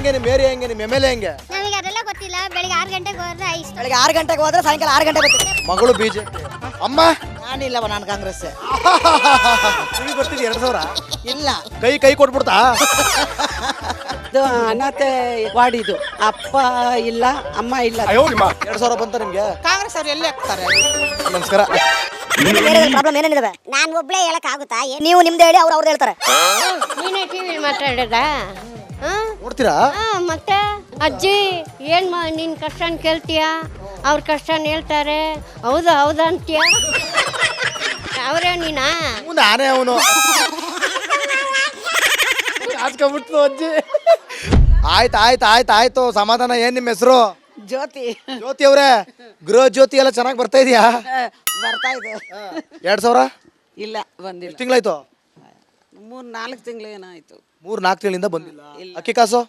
ಹೆಂಗೆ ನಿಮ್ಮ ಏರಿಯಾ ಹೆಂಗೆ ನಿಮ್ಮ ಎಮ್.ಎಲ್.ಎ ಹೆಂಗೆ? ನಮಗೆ ಅದೆಲ್ಲ ಗೊತ್ತಿಲ್ಲ. ಬೆಳಿಗ್ಗೆ 6 ಗಂಟೆಗೆ ಹೋದ್ರೆ ಇಷ್ಟ. ಬೆಳಿಗ್ಗೆ 6 ಗಂಟೆಗೆ ಹೋದ್ರೆ ಸಾಯಂಕಾಲ 6 ಗಂಟೆಗೆ ಬರ್ತೀವಿ. ಮಗಳು ಬಿಜೆಪಿ. ಅಮ್ಮ ನಾನಿಲ್ಲವ, ನಾನು ಕಾಂಗ್ರೆಸ್. ನಿಮಗೆ ಬರ್ತಿದ್ದೆ 2000? ಇಲ್ಲ, ಕೈ ಕೊಟ್ಬಿಡ್ತಾ? ಇದು ಅನಾಥ ವಾಡಿದು. ಅಪ್ಪ ಇಲ್ಲ, ಅಮ್ಮ ಇಲ್ಲ. 2000 ಬಂತ ನಿಮ್ಗೆ? ಕಾಂಗ್ರೆಸ್ ಅವ್ರು ಎಲ್ಲಿ ಹಾಕ್ತಾರೆ? ನಮಸ್ಕಾರ. ಪ್ರಾಬ್ಲಮ್ ಏನೇನಿದೆ? ನಾನು ಒಬ್ಳೆ ಹೇಳಕ್ ಆಗುತ್ತಾ? ನೀವು ನಿಮ್ದು ಹೇಳಿ, ಅವ್ರು ಹೇಳ್ತಾರೆ. ನೀನೇ ಟಿವಿ ಮಾತಾಡದ? ನೋಡ್ತೀರಾ? ಮತ್ತೆ ಅಜ್ಜಿ ಏನ್ ನಿನ್ ಕಷ್ಟನ ಕೇಳ್ತೀಯ, ಅವ್ರ ಕಷ್ಟನ ಹೇಳ್ತಾರೆ. ಹೌದಾ ಅಂತೀಯ? ಅವರೇ ನೀನಾ? ನಾನೇ ಅವನು. ಹಾಚ್ಕೊಂಡ್ಬಿಡ್ತು ಅಜ್ಜಿ. ಆಯ್ತು ಸಮಾಧಾನ. ಏನ್ ನಿಮ್ಮ ಹೆಸರು? ಜ್ಯೋತಿ. ಜ್ಯೋತಿ ಅವ್ರೆ, ಗೃಹ ಜ್ಯೋತಿ ಎಲ್ಲ ಚೆನ್ನಾಗಿ ಬರ್ತಾ ಇದೆಯಾ? ಬರ್ತಾ ಇದೆ. 2000 ಇಲ್ಲ, ಬಂದಿಲ್ಲ. ತಿಂಗಳಾಯ್ತು? 3-4 ತಿಂಗಳು ಏನಾಯ್ತು. 3-4 ತಿಂಗಳಿಂದ ಬಂದಿಲ್ಲ. ಅಕ್ಕಿ ಕಾಸು?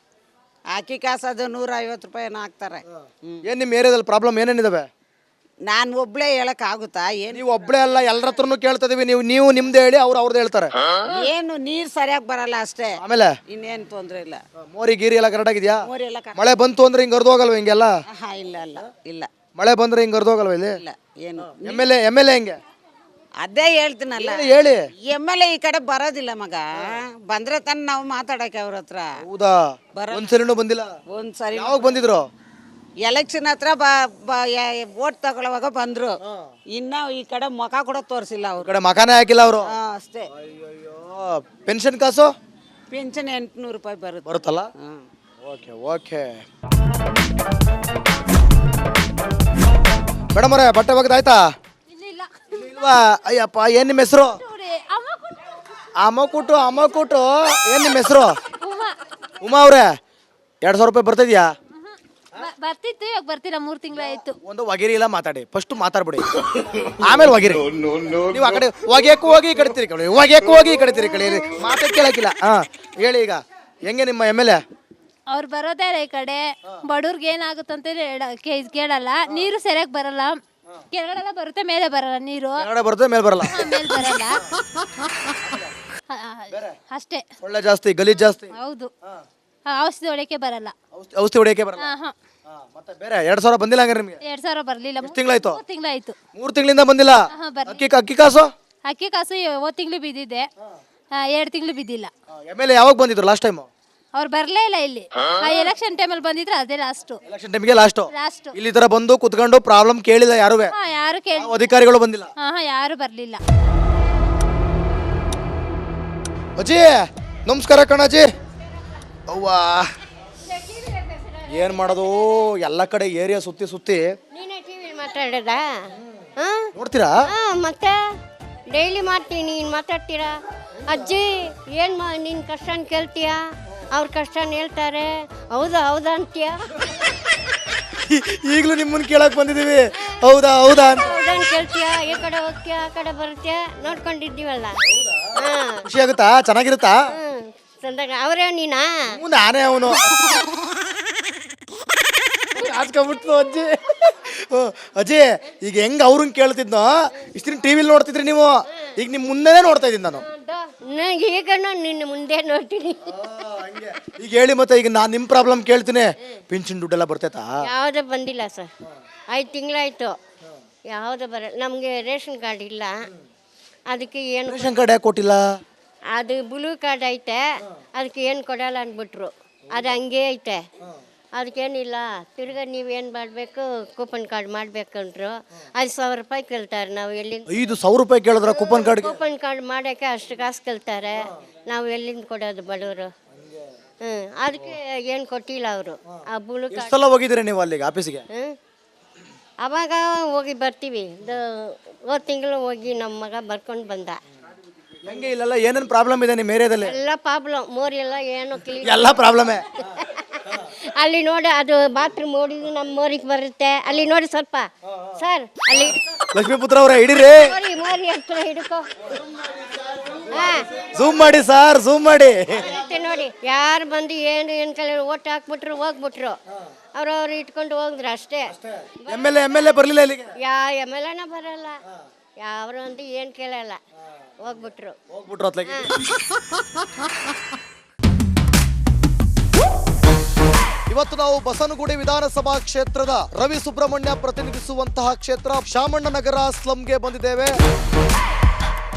ಅಕ್ಕಿ ಕಾಸು ಅದು 150 ರೂಪಾಯಿ ಹಾಕ್ತಾರೆ. ಏನ್ ನಿಮ್ಮ ಏರಿಯಾದಲ್ಲಿ ಪ್ರಾಬ್ಲಮ್ ಏನೇನಿದಾವೆ? ನಾನು ಒಬ್ಳೆ ಹೇಳಕ್ ಆಗುತ್ತಾ? ನೀವು ಒಬ್ಳೆ ಅಲ್ಲ, ಎಲ್ಲರ ಹತ್ರನು ಕೇಳ್ತಾ ಇದೀವಿ. ನೀವು ನಿಮ್ದು ಹೇಳಿ, ಅವ್ರದ್ದು ಹೇಳ್ತಾರೆ. ಏನು ನೀರ್ ಸರಿಯಾಗಿ ಬರಲ್ಲ ಅಷ್ಟೇ, ಆಮೇಲೆ ಇನ್ನೇನು ತೊಂದ್ರೆ ಇಲ್ಲ. ಮೋರಿ ಗೀರಿ ಎಲ್ಲ ಕರೆಕ್ಟ್ ಆಗಿದ್ಯಾ? ಮೋರಿ ಎಲ್ಲ ಮಳೆ ಬಂತು ಅಂದ್ರೆ ಹಿಂಗ್ ಹರಿದೋಗಲ್ವ ಹಿಂಗೆಲ್ಲ? ಇಲ್ಲ ಮಳೆ ಬಂದ್ರೆ ಹಿಂಗ್ ಹರಿದೋಗಲ್ವ ಇಲ್ಲಿ? ಇಲ್ಲ. ಏನು ಎಮ್.ಎಲ್.ಎ ಹೆಂಗೆ? ಅದೇ ಹೇಳ್ತೀನಲ್ಲ, ಹೇಳಿ. ಎಮ್.ಎಲ್.ಎ ಈ ಕಡೆ ಬರೋದಿಲ್ಲ ಮಗ. ಬಂದ್ರೆ ತಾನೆ ನಾವು ಮಾತಾಡಕ್ಕೆ ಅವ್ರ ಹತ್ರ. ಹೌದಾ? ಒಂದ್ಸರಿನೂ ಬಂದಿಲ್ಲ? ಒಂದ್ಸರಿ ಯಾವಾಗ ಬಂದಿದ್ರು? ಎಲೆಕ್ಷನ್ ಹತ್ರ ವೋಟ್ ತಗೊಳ್ಳುವಾಗ ಬಂದ್ರು. ಇನ್ನ ಈ ಕಡೆ ಮುಖ ಕೂಡ ತೋರಿಸಿಲ್ಲ ಅವ್ರು. ಕಡೆ ಮಕಾನೇ ಹಾಕಿಲ್ಲ ಅವರು. ಅಷ್ಟೇ. ಪೆನ್ಷನ್ ಕಾಸು? ಪೆನ್ಷನ್ 800 ರೂಪಾಯಿ ಬರುತ್ತೆ. ಬರುತ್ತಲ್ಲ? ಓಕೆ. ಮೇಡಮ್ ಅವರೇ, ಬಟ್ಟೆ ಒಗ್ದಾಯ್ತಾ? ಇಲ್ವಾ? ಅಯ್ಯಪ್ಪ, ಏನ್ ನಿಮ್ಮ ಹೆಸರು? ಅಮ್ಮಕೂಟು. ಏನ್ ನಿಮ್ಮ ಹೆಸರು? ಉಮಾ ಅವ್ರೆ, 2000 ರೂಪಾಯಿ ಬರ್ತಿದ್ಯಾ? ಬರ್ತಿತ್ತು, ಇವಾಗ ಬರ್ತಿಲ್ಲ. 3 ತಿಂಗಳಾಯ್ತು. ಒಂದು ಒಗೆರಿ ಇಲ್ಲ, ಮಾತಾಡಿ. ಫಸ್ಟ್ ಮಾತಾಡ್ಬಿಡಿ, ಆಮೇಲೆ ಒಗೆರಿ. ನೀವು ಆ ಕಡೆ ಒಗೆಯಕ್ಕೂ ಹೋಗಿ ಈ ಕಡೆ ತಿರ್ಕೊಳ್ಳಿ, ಒಗೆಯಕ್ಕೂ ಹೋಗಿ ಈ ಕಡೆ ತಿರ್ಕೊಳ್ಳಿ. ಮಾತೇ ಕೇಳಕ್ಕಿಲ್ಲ. ಹೇಳಿ, ಈಗ ಹೆಂಗೆ ನಿಮ್ಮ ಎಮ್.ಎಲ್.ಎ? ಅವ್ರು ಬರೋದೇ ಈ ಕಡೆ. ಬಡವ್ರಿಗೆ ಏನಾಗುತ್ತಂತ ಕೇಳಲ್ಲ. ನೀರು ಸರಿಯಾಗಿ ಬರಲ್ಲ. ಕೆಳಗಡೆಲ್ಲ ಬರುತ್ತೆ, ಮೇಲೆ ಬರಲ್ಲ ನೀರು. ಕೆಳಗಡೆ ಬರುತ್ತೆ, ಮೇಲೆ ಬರಲ್ಲ. ಮೇಲೆ ಬರಲ್ಲ ಅಷ್ಟೇ. ಒಳ್ಳೆ ಜಾಸ್ತಿ, ಗಲೀಜ್ ಜಾಸ್ತಿ. ಹೌದು. ಔಷಧಿ ಹೊಡೆಯಕ್ಕೆ ಬರಲ್ಲ. ಔಷಧಿ ಹೊಡೆಯಕ್ಕೆ ಬರಲ್ಲ. ಮತ್ತೆ ಬೇರೆ 2000 ಬಂದಿಲ್ಲ ಹಂಗಾರೆ ನಿಮಗೆ? 2000 ಬರ್ಲಿಲ್ಲ. 3 ತಿಂಗಳಾಯ್ತು? 3 ತಿಂಗಳಾಯ್ತು. 3 ತಿಂಗಳಿಂದ ಬಂದಿಲ್ಲ. ಅಕ್ಕಿ ಕಾಸು? ಅಕ್ಕಿ ಕಾಸು 1 ತಿಂಗಳು ಬಿದ್ದಿದೆ, 2 ತಿಂಗಳು ಬಿದ್ದಿಲ್ಲ. ಎಮ್.ಎಲ್.ಎ ಯಾವಾಗ ಬಂದಿದ್ರು ಲಾಸ್ಟ್ ಟೈಮ್? ಅವ್ರು ಬರ್ಲೇ ಇಲ್ಲ ಇಲ್ಲಿ. ಎಲೆಕ್ಷನ್ ಟೈಮಲ್ಲಿ ಬಂದಿದ್ರೆ ಅದೇ ಲಾಸ್ಟ್. ಎಲೆಕ್ಷನ್ ಟೈಮ್ಗೆ ಲಾಸ್ಟ್. ಲಾಸ್ಟ್. ಇಲ್ಲಿ ತರ ಬಂದು ಕುತ್ಕೊಂಡು ಪ್ರಾಬ್ಲಮ್ ಕೇಳಿಲ್ಲ ಯಾರು? ಯಾರು ಕೇಳಿ, ಅಧಿಕಾರಿಗಳು ಬಂದಿಲ್ಲ. ಯಾರು ಬರ್ಲಿಲ್ಲ. ಅಜ್ಜಿ ನಮಸ್ಕಾರ ಕಣಜ್ಜಿ. ಅವ್ವಾ, ಏನ್ ಮಾಡೋದು, ಎಲ್ಲ ಕಡೆ ಏರಿಯಾ ಸುತ್ತಿ ನೀನೇ ಟಿವಿ ಮಾತಾಡದ? ನೋಡ್ತೀರಾ? ಮತ್ತೆ ಡೈಲಿ ಮಾಡ್ತೀನಿ, ನೀನು ಮಾತಾಡ್ತೀರಾ. ಅಜ್ಜಿ ಏನ್ ನಿನ್ ಕಷ್ಟನ ಕೇಳ್ತೀಯ, ಅವ್ರ ಕಷ್ಟನ ಹೇಳ್ತಾರೆ. ಹೌದಾ ಅಂತೀಯ? ಈಗಲೂ ನಿಮ್ಮನ್ನ ಕೇಳಕ್ ಬಂದಿದೀವಿ. ಹೌದಾ ಅಂತ ಕೇಳ್ತೀಯ. ಈ ಕಡೆ ಹೋಗ್ತೀಯ, ಆ ಕಡೆ ಬರ್ತೀಯ, ನೋಡ್ಕೊಂಡಿದ್ದೀವಲ್ಲ. ಖುಷಿ ಆಗುತ್ತಾ? ಚೆನ್ನಾಗಿರುತ್ತಾ? ಸಂದಾಗ ಅವರೇ ನೀನಾ? ನಾನೇ ಅವನು. ಹಾಚ್ಕೊಂಡ್ಬಿಡ್ತು ಅಜ್ಜಿ. ಅಜ್ಜಿ, ಈಗ ಹೆಂಗ್ ಅವ್ರನ್ನ ಕೇಳ್ತಿದ್ನೋ ಇಷ್ಟಿನ ಟಿವಿಲಿ ನೋಡ್ತಿದ್ರಿ ನೀವು, ಈಗ ನಿಮ್ ಮುಂದೆನೇ ನೋಡ್ತಾ ಇದ್ದೀನಿ ನಾನು. ಈಗ ನಿನ್ನ ಮುಂದೆ ನೋಡ್ತೀನಿ. ಈಗ ಹೇಳಿ, ಮತ್ತೆ ಈಗ ನಾನು ನಿಮ್ಮ ಪ್ರಾಬ್ಲಮ್ ಕೇಳ್ತೀನಿ. ಪಿಂಚಣಿ ದುಡ್ಡೆಲ್ಲ ಬರ್ತೈತಾ? ಯಾವುದೂ ಬಂದಿಲ್ಲ ಸರ್. 5 ತಿಂಗಳಾಯ್ತು, ಯಾವುದೂ ಬರಲ್ಲ. ನಮಗೆ ರೇಷನ್ ಕಾರ್ಡ್ ಇಲ್ಲ, ಅದಕ್ಕೆ ಏನು. ರೇಷನ್ ಕಾರ್ಡ್ ಯಾಕೆ ಕೊಟ್ಟಿಲ್ಲ? ಅದು ಬ್ಲೂ ಕಾರ್ಡ್ ಐತೆ, ಅದಕ್ಕೆ ಏನು ಕೊಡಲ್ಲ ಅಂದ್ಬಿಟ್ರು. ಅದು ಹಂಗೆ ಐತೆ, ಅದಕ್ಕೇನಿಲ್ಲ. ತಿರ್ಗಾ ನೀವೇನು ಮಾಡಬೇಕು, ಕೂಪನ್ ಕಾರ್ಡ್ ಮಾಡಬೇಕಂದ್ರು 5,000 ರೂಪಾಯಿ ಕೇಳ್ತಾರೆ. ನಾವು ಎಲ್ಲಿಂದ 5,000 ರೂಪಾಯಿ ಕೇಳಿದ್ರ ಕೂಪನ್ ಕಾರ್ಡ್? ಕೂಪನ್ ಕಾರ್ಡ್ ಮಾಡೋಕ್ಕೆ ಅಷ್ಟು ಕಾಸು ಕೇಳ್ತಾರೆ. ನಾವು ಎಲ್ಲಿಂದ ಕೊಡೋದು ಬಡವರು? ಅದಕ್ಕೆ ಏನು ಕೊಟ್ಟಿಲ್ಲ ಅವರು. ಆ ಬ್ಲೂ ಕಾರ್ಡ್. ಎಷ್ಟು ಸಲ ಹೋಗಿದ್ದೀರಾ ನೀವು ಅಲ್ಲಿಗೆ ಆಫೀಸಿಗೆ? ಅವಾಗ ಹೋಗಿ ಬರ್ತೀವಿ. ಹೋದ ತಿಂಗಳು ಹೋಗಿ ನಮ್ಮ ಮಗ ಬರ್ಕೊಂಡು ಬಂದ. ಹೆಂಗೆ ಇಲ್ಲೆಲ್ಲ ಏನೇನು ಪ್ರಾಬ್ಲಮ್ ಇದೆ ನಿಮ್ಮ ಏರಿಯಾದಲ್ಲಿ? ಎಲ್ಲ ಪ್ರಾಬ್ಲಮ್. ಮೋರಿ ಎಲ್ಲ ಏನು ಕ್ಲೀನ್. ಎಲ್ಲ ಪ್ರಾಬ್ಲಮೇ. ಅಲ್ಲಿ ನೋಡಿ, ಅದು ಬಾತ್ರೂಮ್ ನೋಡಿದ್ರು ನಮ್ಮ ಮೋರಿಗೆ ಬರುತ್ತೆ. ಅಲ್ಲಿ ನೋಡಿ ಸ್ವಲ್ಪ ಸರ್, ಅಲ್ಲಿ ಲಕ್ಷ್ಮೀಪುತ್ರ ಅವರೇ ಹಿಡೀರಿ. ಮೋರಿ ಹತ್ರ ಹಿಡ್ಕೊ. ಝೂಮ್ ಮಾಡಿ ಸರ್, ಝೂಮ್ ಮಾಡಿ ನೋಡಿ. ಯಾರು ಬಂದು ಏನು ಕಲೆ ಓಟ್ ಹಾಕ್ಬಿಟ್ರು, ಹೋಗ್ಬಿಟ್ರು. ಅವ್ರವ್ರು ಇಟ್ಕೊಂಡು ಹೋಗಿದ್ರು ಅಷ್ಟೇ. ಎಮ್.ಎಲ್.ಎ ಬರಲಿಲ್ಲ ಇಲ್ಲಿಗೆ? ಎಮ್.ಎಲ್.ಎನ ಬರಲ್ಲ, ಯಾರು ಅಂತ ಏನು ಕೇಳಲ್ಲ, ಹೋಗ್ಬಿಟ್ರು ಅತ್ಲಾಗೆ. ಇವತ್ತು ನಾವು ಬಸವನಗುಡಿ ವಿಧಾನಸಭಾ ಕ್ಷೇತ್ರದ ರವಿ ಸುಬ್ರಹ್ಮಣ್ಯ ಪ್ರತಿನಿಧಿಸುವಂತಹ ಕ್ಷೇತ್ರ ಶಾಮಣ್ಣನಗರ ಸ್ಲಂಗೆ ಬಂದಿದ್ದೇವೆ.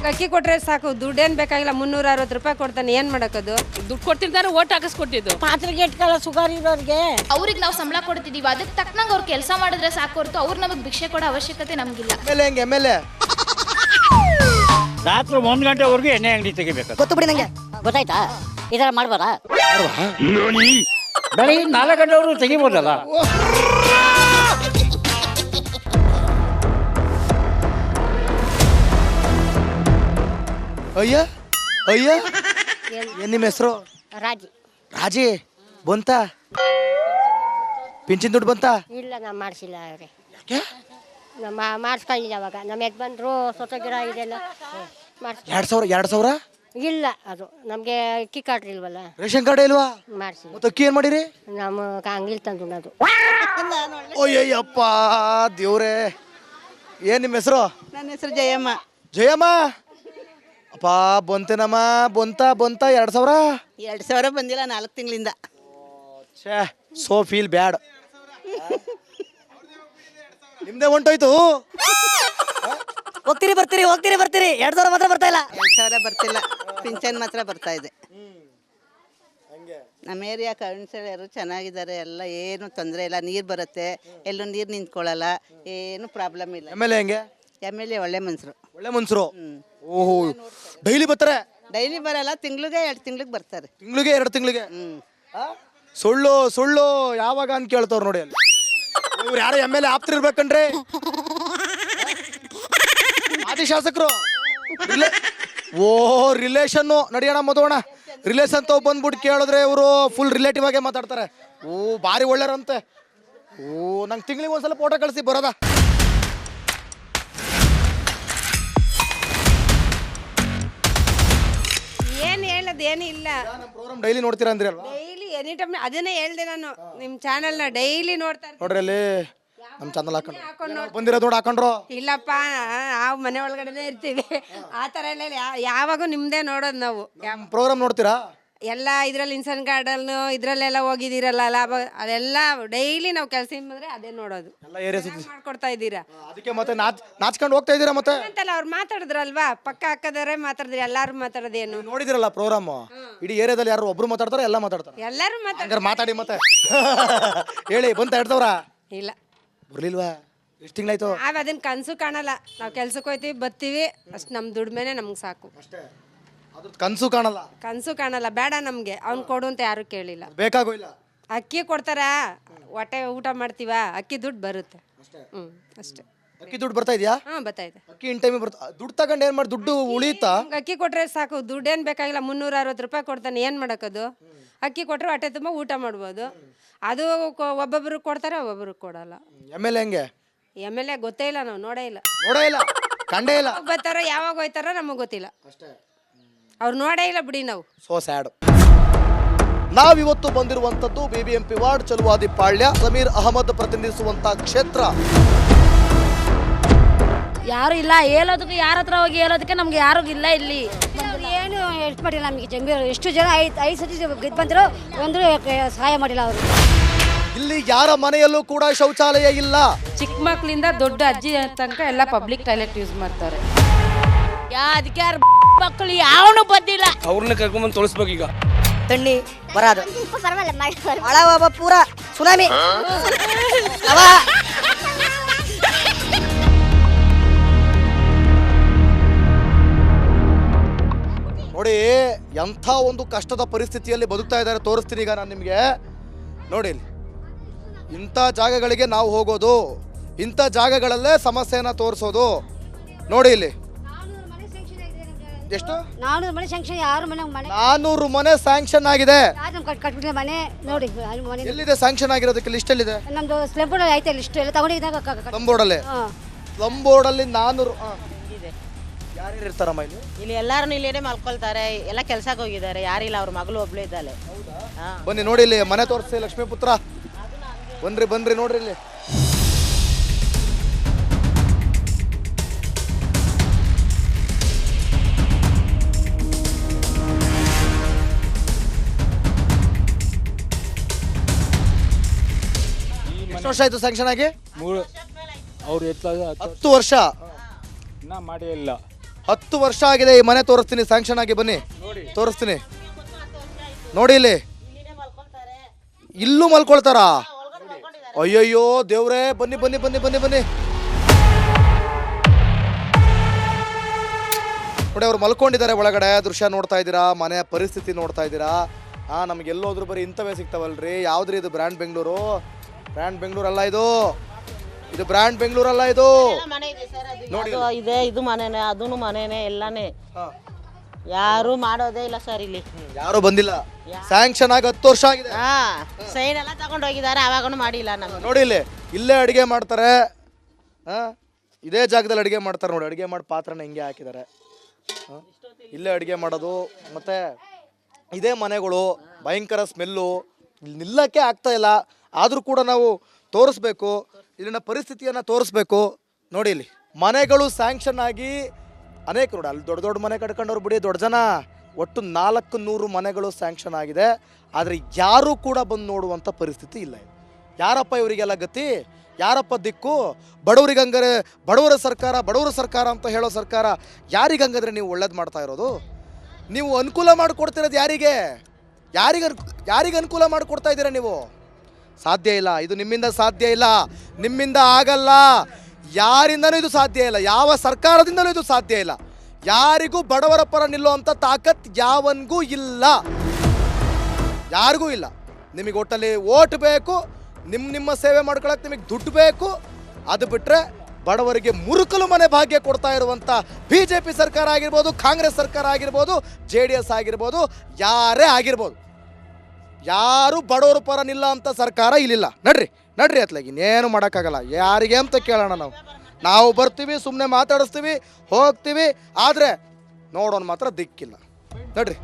ಅಕ್ಕಿ ಕೊಟ್ರೆ ಸಾಕು, ದುಡ್ಡೇನ್ ಬೇಕಾಗಿಲ್ಲ. 360 ರೂಪಾಯಿ ಕೊಡ್ತಾನೆ, ಏನ್ ಮಾಡಕ್ಕದು? ದುಡ್ಡು ಕೊಡ್ತಿರ್ತಾರೆ, ಓಟ್ ಹಾಕಿಸ್ಕೊಟ್ಟಿದ್ದು. ಪಾತ್ರೆಗೆ ಇಟ್ಕೊಳ್ಳೋ ಸುಗರ್ ಇರೋರಿಗೆ ಅವ್ರಿಗೆ ನಾವು ಸಂಬಳ ಕೊಡ್ತಿದೀವಿ, ಅದಕ್ಕೆ ತಕ್ಕನಂಗೆ ಅವ್ರು ಕೆಲಸ ಮಾಡಿದ್ರೆ ಸಾಕು ಹೊರತು ಅವ್ರು ನಮಗೆ ಭಿಕ್ಷೆ ಕೊಡೋ ಅವಶ್ಯಕತೆ ನಮಗಿಲ್ಲ. ಎಮ್ಎಲ್ಎ ರಾತ್ರಿ 1 ಗಂಟೆವರೆಗೂ ಎಣ್ಣೆ ಅಂಗಡಿ ತೆಗಿಬೇಕು. ಗೊತ್ತು ಬಿಡಿ ನಂಗೆ, ಗೊತ್ತಾಯ್ತಾ? ಈ ಥರ ಮಾಡ್ಬೋದಾ? ಬೆಳಗ್ಗೆ 4 ಗಂಟೆವರೆಗೂ ತೆಗಿಬೋದಲ್ಲ. ಅಯ್ಯ ಏನ್ ನಿಮ್ಮ ಹೆಸರು? ರಾಜಿ. ರಾಜಿ ಬಂತ ಪಿಂಚಿನ ದುಡ್ಡು ಬಂತ? ಇಲ್ಲ, ನಾವು ಮಾಡಿಸಿಲ್ಲ ಅವ್ರೆ. ಯಾಕೆ? ನಮ್ಮ ಮಾಡಿಸ್ಕೊಂಡಿದ್ದೆ ಅವಾಗ. ನಮ್ಮ ಯಜಮಾನ್ರು ಸ್ವತಃ ಗಿಡ ಇದೆಲ್ಲ ಮಾಡಿಸ್. 2,000 ಇಲ್ಲ, ಅದು ನಮಗೆ ಅಕ್ಕಿ ಕಾರ್ಡ್ ಇಲ್ವಲ್ಲ, ರೇಷನ್ ಕಾರ್ಡ್ ಇಲ್ವಾ? ಮಾಡಿಸಿ. ಮತ್ತೆ ಅಕ್ಕಿ ಏನ್ ಮಾಡಿರಿ? ನಮ್ಮ ಅಂಗಡಿಲಿ ತಂದು ಅದು. ಅಯ್ಯಯ್ಯಪ್ಪ ದೇವ್ರೆ. ಏನ್ ನಿಮ್ಮ ಹೆಸರು? ನನ್ನ ಹೆಸರು ಜಯಮ್ಮ. ಜಯಮ್ಮ ಅಪ್ಪ ಬಂತೇನಮ್ಮ? ಬಂತ 2,000? 2,000 ಬಂದಿಲ್ಲ 4 ತಿಂಗಳಿಂದ. ಛೇ, ಸೋ ಫೀಲ್ ಬ್ಯಾಡ್. ನಿಮ್ದೇ ಹೊಂಟೋಯ್ತು. ಹೋಗ್ತೀರಿ ಬರ್ತೀರಿ 2,000 ಮಾತ್ರ ಬರ್ತಾ ಇಲ್ಲ. 2,000 ಬರ್ತಿಲ್ಲ, ಪಿಂಚನ್ ಮಾತ್ರ ಬರ್ತಾ ಇದೆ. ನಮ್ಮ ಏರಿಯಾ ಕೌನ್ಸಿಲರು ಚೆನ್ನಾಗಿದ್ದಾರೆ, ಎಲ್ಲ ಏನು ತೊಂದರೆ ಇಲ್ಲ. ನೀರು ಬರುತ್ತೆ, ಎಲ್ಲೂ ನೀರು ನಿಂತ್ಕೊಳ್ಳಲ್ಲ, ಏನು ಪ್ರಾಬ್ಲಮ್ ಇಲ್ಲ. ಎಮ್ಎಲ್ಎ ಹೆಂಗೆ? ಎಮ್ಎಲ್ಎ ಒಳ್ಳೆ ಮನ್ಸರು. ಒಳ್ಳೆ ಮನ್ಸರು. ಓಹೋ, ಡೈಲಿ ಬರ್ತಾರೆ? ಡೈಲಿ ಬರಲ್ಲ, ತಿಂಗ್ಳಿಗೆ 2 ತಿಂಗ್ಳಿಗೆ ಬರ್ತಾರೆ. ತಿಂಗ್ಳಿಗೆ 2 ತಿಂಗ್ಳಿಗೆ? ಸುಳ್ಳು ಯಾವಾಗ ಅಂತ ಕೇಳ್ತವ್ರು ನೋಡಿ. ಅಲ್ಲಿ ಇವ್ರು ಯಾರು ಎಮ್ಎಲ್ಎ ಆಪ್ತಿರ್ಬೇಕನ್ರಿ? ಆದಿ ಶಾಸಕರು. ಓ ರಿಲೇಷನ್ನು ನಡಿಯೋಣ ಮದುವಣ. ರಿಲೇಷನ್ ತಾವು ಬಂದ್ಬಿಟ್ಟು ಕೇಳಿದ್ರೆ ಇವರು ಫುಲ್ ರಿಲೇಟಿವ್ ಆಗೇ ಮಾತಾಡ್ತಾರೆ. ಓ ಭಾರಿ ಒಳ್ಳೆಯರಂತೆ. ಓ ನಂಗೆ ತಿಂಗಳಿಗೆ ಒಂದ್ಸಲ ಫೋಟೋ ಕಳಿಸಿ ಬರೋದಾ? ಏನ್ ಹೇಳೋದು ಏನು ಇಲ್ಲ. ನಮ್ಮ ಪ್ರೋಗ್ರಾಮ್ ಡೈಲಿ ನೋಡ್ತೀರಾ ಅಂದ್ರಿ ಅಲ್ವಾ? ಡೈಲಿ ಎನಿ ಟೈಮ್ ಅದನ್ನೇ ಹೇಳ್ದೆ ನಾನು. ನಿಮ್ಮ ಚಾನೆಲ್ನ ಡೈಲಿ ನೋಡ್ತಾ ಇರ್ತೀನಿ. ನೋಡ್ರಿ ಅಲ್ಲಿ ನಮ್ಮ ಚಾನಲ್ ಹಾಕೊಂಡು ಬಂದಿರೋದು ನೋಡಿ ಹಾಕೊಂಡ್ರು. ಇಲ್ಲಪ್ಪ, ನಾವು ಮನೆ ಒಳಗಡೆನೆ ಇರ್ತೀವಿ. ಆ ಥರ ಎಲ್ಲ ಯಾವಾಗೂ ನಿಮ್ದೇ ನೋಡೋದು ನಾವು. ಪ್ರೋಗ್ರಾಮ್ ನೋಡ್ತೀರಾ? ಎಲ್ಲ ಇದ್ರಲ್ಲಿ ಇನ್ಸನ್ ಗಾರ್ಡನ್ನು ಇದ್ರಲ್ಲೆಲ್ಲ ಹೋಗಿದ್ದೀರಲ್ಲ ಲಾಭ, ಅದೆಲ್ಲ ಡೈಲಿ ನಾವು ಕೆಲಸ ಬಂದ್ರೆ ಅದೇ ನೋಡೋದು. ಎಲ್ಲ ಏರಿಯಾ ಸುತ್ತಿ ಮಾಡ್ಕೊಡ್ತಾ ಇದ್ದೀರಾ. ಅದಕ್ಕೆ ಮತ್ತೆ ನಾಚ್ಕೊಂಡು ಹೋಗ್ತಾ ಇದ್ದೀರಾ ಮತ್ತೆ? ಅಂತಲ್ಲ ಅವ್ರು ಮಾತಾಡಿದ್ರಲ್ವಾ, ಪಕ್ಕ ಹಾಕದವ್ರೆ ಮಾತಾಡಿದ್ರಿ, ಎಲ್ಲಾರು ಮಾತಾಡೋದೇನು? ನೋಡಿದಿರಲ್ಲ ಪ್ರೋಗ್ರಾಮ್. ಇಡೀ ಏರಿಯಾದಲ್ಲಿ ಯಾರು ಒಬ್ರು ಮಾತಾಡ್ತಾರೆ, ಎಲ್ಲ ಮಾತಾಡ್ತಾರೆ. ಎಲ್ಲರೂ ಹಂಗಾರೆ ಮಾತಾಡಿ ಮತ್ತೆ. ಹೇಳಿ ಬಂತ 2,000? ಇಲ್ಲ, ಬರ್ಲಿಲ್ವಾ? ಎಷ್ಟು ತಿಂಗಳಾಯ್ತು? ನಾವ್ ಅದನ್ನ ಕನ್ಸು ಕಾಣಲ್ಲ. ನಾವು ಕೆಲ್ಸಕ್ಕೆ ಹೋಯ್ತೀವಿ, ಬರ್ತೀವಿ ಅಷ್ಟು. ನಮ್ಮ ದುಡ್ಮೇನೆ ನಮ್ಗೆ ಸಾಕು. ಅದ್ರ ಕನ್ಸು ಕಾಣಲ್ಲ. ಕನ್ಸು ಕಾಣಲ್ಲ, ಬೇಡ ನಮ್ಗೆ. ಅವ್ನು ಕೊಡು ಅಂತ ಯಾರು ಕೇಳಿಲ್ಲ. ಬೇಕಾಗೋ ಇಲ್ಲ. ಅಕ್ಕಿ ಕೊಡ್ತಾರ, ಹೊಟ್ಟೆ ಊಟ ಮಾಡ್ತೀವ, ಅಕ್ಕಿ ದುಡ್ಡು ಬರುತ್ತೆ. ಅಷ್ಟೇ. ಅಕ್ಕಿ ದುಡ್ಡು ಬರ್ತಾ ಇದೆಯಾ? ಬರ್ತಾಯಿದೆ. ಅಕ್ಕಿ ಇನ್ ಟೈಮಿಗೆ ಬರ್ತಾ. ದುಡ್ಡು ತಗೊಂಡು ಏನ್ ಮಾಡಿ? ದುಡ್ಡು ಉಳಿತಾ? ಅಕ್ಕಿ ಕೊಟ್ರೆ ಸಾಕು, ದುಡ್ಡೇನ್ ಬೇಕಾಗಿಲ್ಲ. 360 ರೂಪಾಯಿ ಕೊಡ್ತಾನೆ, ಏನ್ ಮಾಡಕ್ಕದು? ಅಕ್ಕಿ ಕೊಟ್ರೆ ಹೊಟ್ಟೆ ತುಂಬ ಊಟ ಮಾಡ್ಬೋದು. ಅದು ಒಬ್ಬೊಬ್ರಿಗೆ ಕೊಡ್ತಾರೆ, ಒಬ್ಬೊಬ್ರಿಗೆ ಕೊಡಲ್ಲ. ಎಮ್ಎಲ್ಎ ಹೆಂಗೆ? ಎಮ್ಎಲ್ಎ ಗೊತ್ತೇ ಇಲ್ಲ, ನಾವು ನೋಡೇ ಇಲ್ಲ. ನೋಡೇ ಇಲ್ಲ, ಕಂಡೇ ಇಲ್ಲ. ಬರ್ತಾರೋ ಯಾವಾಗ ಹೋಯ್ತಾರೋ ನಮಗೆ ಗೊತ್ತಿಲ್ಲ. ಅವ್ರು ನೋಡೇ ಇಲ್ಲ ಬಿಡಿ ನಾವು. So sad. ನಾವಿವತ್ತು ಬಂದಿರುವಂತದ್ದು ಬಿಬಿಎಂಪಿ ವಾರ್ಡ್ ಚಲುವಾದಿ ಪಾಳ್ಯ, ಸಮೀರ್ ಅಹಮದ್ ಪ್ರತಿನಿಧಿಸುವಂತ ಕ್ಷೇತ್ರ. ಯಾರು ಇಲ್ಲ ಹೇಳೋದಕ್ಕೆ, ಯಾರ ಹತ್ರ ಹೋಗಿ ಹೇಳೋದಕ್ಕೆ ನಮ್ಗೆ ಯಾರು ಇಲ್ಲ ಇಲ್ಲಿ. ಏನು ಹೆಲ್ಪ್ ಮಾಡಿಲ್ಲ ನಮಗೆ. ಜಂಬೀರು ಎಷ್ಟು ಜನ 5 ಸತಿ ಗೆದ್ದು ಬಂದರು, ಒಂದು ಸಹಾಯ ಮಾಡಿಲ್ಲ ಅವರು. ಇಲ್ಲಿ ಯಾರ ಮನೆಯಲ್ಲೂ ಕೂಡ ಶೌಚಾಲಯ ಇಲ್ಲ. ಚಿಕ್ಕ ಮಕ್ಕಳಿಂದ ದೊಡ್ಡ ಅಜ್ಜಿ ತನಕ ಎಲ್ಲ ಪಬ್ಲಿಕ್ ಟಾಯ್ಲೆಟ್ ಯೂಸ್ ಮಾಡ್ತಾರೆ. ಅದಕ್ಕೆ ಮಕ್ಕಳು ಯಾವನು ಬಂದಿಲ್ಲ. ಅವ್ರನ್ನ ಕರ್ಕೊಂಡ್ಬಂದು ತೋರಿಸ್ಬೇಕು ಈಗ. ತಣ್ಣಿ ಬರಾದು ಮಳ ಒಬ್ಬ ಪೂರ ಸುನಾಮಿ. ನೋಡಿ ಎಂಥ ಒಂದು ಕಷ್ಟದ ಪರಿಸ್ಥಿತಿಯಲ್ಲಿ ಬದುಕ್ತಾ ಇದ್ದಾರೆ ತೋರಿಸ್ತೀನಿ ಈಗ ನಾನು ನಿಮಗೆ. ನೋಡಿ ಇಂಥ ಜಾಗಗಳಿಗೆ ನಾವು ಹೋಗೋದು, ಇಂಥ ಜಾಗಗಳಲ್ಲೇ ಸಮಸ್ಯೆನ ತೋರಿಸೋದು. ನೋಡಿ ಇಲ್ಲಿ ಎಷ್ಟು 400 ಮನೆ ಸ್ಯಾಂಕ್ಷನ್. ಯಾರು ಮನೆ 400 ಮನೆ ಸ್ಯಾಂಕ್ಷನ್ ಆಗಿದೆ. ಕಟ್ಬಿಟ್ಟಿಲ್ಲ ಮನೆ. ನೋಡಿ ಮನೆ ಎಲ್ಲಿದೆ ಸ್ಯಾಂಕ್ಷನ್ ಆಗಿರೋದಕ್ಕೆ? ಲಿಸ್ಟ್ ಎಲ್ಲಿದೆ? ನಮ್ದು ಸ್ಲಮ್ ಬೋರ್ಡ್ ಐತೆ ಲಿಸ್ಟ್ ಎಲ್ಲ ತಗೊಂಡಿದ್ದಾಗ. ಸ್ಲಮ್ ಬೋರ್ಡಲ್ಲಿ 400 ಯಾರ್ಯಾರು ಇರ್ತಾರಮ್ಮ ಇಲ್ಲಿ? ಇಲ್ಲಿ ಎಲ್ಲಾರು ಇಲ್ಲೇನೆ ಮಲ್ಕೊಳ್ತಾರೆ, ಎಲ್ಲ ಕೆಲ್ಸಕ್ಕೆ ಹೋಗಿದ್ದಾರೆ, ಯಾರಿಲ್ಲ. ಅವ್ರ ಮಗಳು ಒಬ್ಳು ಇದ್ದಾಳೆ. ಬನ್ನಿ ನೋಡಿ ಇಲ್ಲಿ ಮನೆ ತೋರಿಸಿ ಲಕ್ಷ್ಮೀಪುತ್ರ. ಬನ್ರಿ ನೋಡ್ರಿ ಇಲ್ಲಿ. ಎಷ್ಟು ವರ್ಷ ಆಯ್ತು ಸ್ಯಾಂಕ್ಷನ್ ಆಗಿ? 3 ಅವ್ರು 10 ವರ್ಷ. ಇನ್ನೂ ಮಾಡೇ ಇಲ್ಲ. 10 ವರ್ಷ ಆಗಿದೆ ಈ ಮನೆ. ತೋರಿಸ್ತೀನಿ, ಸ್ಯಾಂಕ್ಷನ್ ಆಗಿ ಬನ್ನಿ, ತೋರಿಸ್ತೀನಿ. ನೋಡಿ ಇಲ್ಲಿ, ಇಲ್ಲೂ ಮಲ್ಕೊಳ್ತಾರಾ? ಅಯ್ಯಯ್ಯೋ ದೇವ್ರೇ, ಬನ್ನಿ ಬನ್ನಿ ಬನ್ನಿ ಬನ್ನಿ ಬನ್ನಿ. ನೋಡಿ ಅವ್ರು ಮಲ್ಕೊಂಡಿದ್ದಾರೆ ಒಳಗಡೆ. ದೃಶ್ಯ ನೋಡ್ತಾ ಇದ್ದೀರಾ, ಮನೆಯ ಪರಿಸ್ಥಿತಿ ನೋಡ್ತಾ ಇದ್ದೀರಾ. ನಮ್ಗೆ ಎಲ್ಲೋದ್ರು ಬರೀ ಇಂಥವೇ ಸಿಗ್ತಾವಲ್ರಿ. ಯಾವ್ದ್ರಿ ಇದು? ಬ್ರ್ಯಾಂಡ್ ಬೆಂಗಳೂರು? ಬ್ರ್ಯಾಂಡ್ ಬೆಂಗಳೂರು ಅಲ್ಲ ಇದು, ಇದು ಬ್ರ್ಯಾಂಡ್ ಬೆಂಗಳೂರು ಅಲ್ಲ ಇದು. ನೋಡಿ ಇದೆ, ಇದು ಮನೆನೇ, ಅದೂ ಮನೆನೇ, ಎಲ್ಲಾನೇ. ಯಾರು ಮಾಡೋದೇ ಇಲ್ಲ ಸರ್ ಇಲ್ಲಿ. ಯಾರು ಬಂದಿಲ್ಲ. ಸ್ಯಾಂಕ್ಷನ್ ಆಗಿ 10 ವರ್ಷ ಆಗಿದೆ. ಸೈನ್ ಎಲ್ಲ ತಗೊಂಡು ಹೋಗಿದ್ದಾರೆ, ಅವಾಗೂ ಮಾಡಿಲ್ಲ ನಮ್ಗೆ. ನೋಡಿ ಇಲ್ಲಿ, ಇಲ್ಲೇ ಅಡುಗೆ ಮಾಡ್ತಾರೆ. ಇದೇ ಜಾಗದಲ್ಲಿ ಅಡುಗೆ ಮಾಡ್ತಾರೆ ನೋಡಿ. ಅಡುಗೆ ಮಾಡಿ ಪಾತ್ರನ ಹಿಂಗೆ ಹಾಕಿದ್ದಾರೆ. ಇಲ್ಲೇ ಅಡುಗೆ ಮಾಡೋದು. ಮತ್ತು ಇದೇ ಮನೆಗಳು, ಭಯಂಕರ ಸ್ಮೆಲ್ಲು, ಇಲ್ಲಿ ನಿಲ್ಲಕ್ಕೆ ಆಗ್ತಾ ಇಲ್ಲ. ಆದರೂ ಕೂಡ ನಾವು ತೋರಿಸ್ಬೇಕು, ಇಲ್ಲಿನ ಪರಿಸ್ಥಿತಿಯನ್ನು ತೋರಿಸ್ಬೇಕು. ನೋಡಿ ಇಲ್ಲಿ ಮನೆಗಳು ಸ್ಯಾಂಕ್ಷನ್ ಆಗಿ ಅನೇಕ ನೋಡಿ, ಅಲ್ಲಿ ದೊಡ್ಡ ದೊಡ್ಡ ಮನೆ ಕಟ್ಕೊಂಡವ್ರು ಬಿಡಿ, ದೊಡ್ಡ ಜನ. ಒಟ್ಟು 400 ಮನೆಗಳು ಸ್ಯಾಂಕ್ಷನ್ ಆಗಿದೆ. ಆದರೆ ಯಾರೂ ಕೂಡ ಬಂದು ನೋಡುವಂಥ ಪರಿಸ್ಥಿತಿ ಇಲ್ಲ. ಯಾರಪ್ಪ ಇವರಿಗೆಲ್ಲ ಗತಿ? ಯಾರಪ್ಪ ದಿಕ್ಕು? ಬಡವರಿಗಂಗಾರೆ ಬಡವರ ಸರ್ಕಾರ ಅಂತ ಹೇಳೋ ಸರ್ಕಾರ ಯಾರಿಗಂಗಾದ್ರೆ ನೀವು ಒಳ್ಳೇದು ಮಾಡ್ತಾ ಇರೋದು? ನೀವು ಅನುಕೂಲ ಮಾಡಿಕೊಡ್ತಿರೋದು ಯಾರಿಗೆ? ಯಾರಿಗೆ ಅನುಕೂಲ ಮಾಡಿಕೊಡ್ತಾ ಇದ್ದೀರಾ ನೀವು? ಸಾಧ್ಯ ಇಲ್ಲ. ಇದು ನಿಮ್ಮಿಂದ ಸಾಧ್ಯ ಇಲ್ಲ, ನಿಮ್ಮಿಂದ ಆಗಲ್ಲ, ಯಾರಿಂದನೂ ಇದು ಸಾಧ್ಯ ಇಲ್ಲ, ಯಾವ ಸರ್ಕಾರದಿಂದಲೂ ಇದು ಸಾಧ್ಯ ಇಲ್ಲ. ಯಾರಿಗೂ ಬಡವರ ಪರ ನಿಲ್ಲುವಂಥ ತಾಕತ್ ಯಾವನಿಗೂ ಇಲ್ಲ, ಯಾರಿಗೂ ಇಲ್ಲ. ನಿಮಗೆ ಒಟ್ಟಲ್ಲಿ ಓಟ್ ಬೇಕು, ನಿಮ್ಮ ಸೇವೆ ಮಾಡ್ಕೊಳಕ್ಕೆ ನಿಮಗೆ ದುಡ್ಡು ಬೇಕು. ಅದು ಬಿಟ್ಟರೆ ಬಡವರಿಗೆ ಮುರುಕಲು ಮನೆ ಭಾಗ್ಯ ಕೊಡ್ತಾ ಇರುವಂಥ BJP ಸರ್ಕಾರ ಆಗಿರ್ಬೋದು, ಕಾಂಗ್ರೆಸ್ ಸರ್ಕಾರ ಆಗಿರ್ಬೋದು, JDS ಆಗಿರ್ಬೋದು, ಯಾರೇ ಆಗಿರ್ಬೋದು, ಯಾರು ಬಡವರ ಪರ ನಿಲ್ಲ ಅಂತ ಸರ್ಕಾರ ಇಲ್ಲಿಲ್ಲ. ನಡ್ರಿ ಅತ್ಲಾಗಿ ಇನ್ನೇನು ಮಾಡೋಕ್ಕಾಗಲ್ಲ. ಯಾರಿಗೆ ಅಂತ ಕೇಳೋಣ ನಾವು ಬರ್ತೀವಿ, ಸುಮ್ಮನೆ ಮಾತಾಡಿಸ್ತೀವಿ, ಹೋಗ್ತೀವಿ. ಆದರೆ ನೋಡೋಣ ಮಾತ್ರ ದಿಕ್ಕಿಲ್ಲ. ನಡ್ರಿ.